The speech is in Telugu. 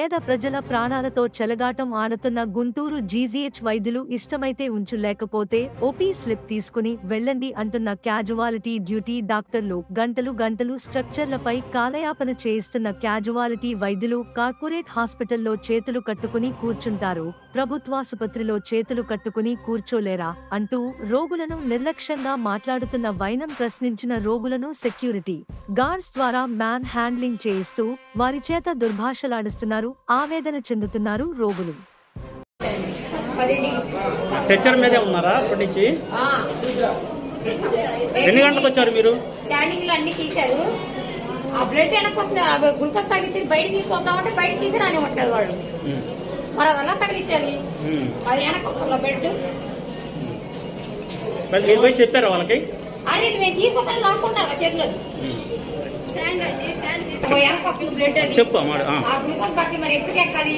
పేద ప్రజల ప్రాణాలతో చెలగాటం ఆడుతున్న గుంటూరు జీజీహెచ్ వైద్యులు ఇష్టమైతే ఉంచు లేకపోతే ఓపీ స్లిప్ తీసుకుని వెళ్ళండి అంటున్న క్యాజువాలిటీ డ్యూటీ డాక్టర్లు. గంటలు స్ట్రక్చర్లపై కాలయాపన చేయిస్తున్న క్యాజువాలిటీ వైద్యులు కార్పొరేట్ హాస్పిటల్లో చేతులు కట్టుకుని కూర్చుంటారు, ప్రభుత్వాసుపత్రిలో చేతులు కట్టుకుని కూర్చోలేరా అంటూ రోగులను నిర్లక్ష్యంగా మాట్లాడుతున్న వైనం ప్రశ్నించిన రోగులను సెక్యూరిటీ గార్డ్స్ ద్వారా మ్యాన్ హ్యాండ్లింగ్ చేయిస్తూ వారి చేత దుర్భాషలాడిస్తున్నారు. ఆవేదన చెందుతున్నారు రోగులు. స్ట్రెచర్ మీదే ఉన్నారా అప్పటి నుంచి? ఎన్ని గంటలకు వచ్చారు మీరు? స్కానింగ్ లో అన్ని తీశారు. ఆ బ్లడ్ వెనకొస్తుంది, గ్లూకోజ్ తగ్గించి బయటకి తీసుకొద్దామంటే బయటకి తీసి రాని ఉంటారు వాళ్ళు. మరి అదెలా తగిలించాలి? అది వెనకొస్తుందా బెడ్? పోయి చెప్పారా వాళ్ళకి? అరే మేము తీసుకొస్తాను లాక్కుంటారు చేతిలో. వెనకొస్తుంది బ్లడ్, చెప్పు. ఆ గ్లూకోజ్ బట్టలు మరి ఎప్పటికి ఎక్కాలి?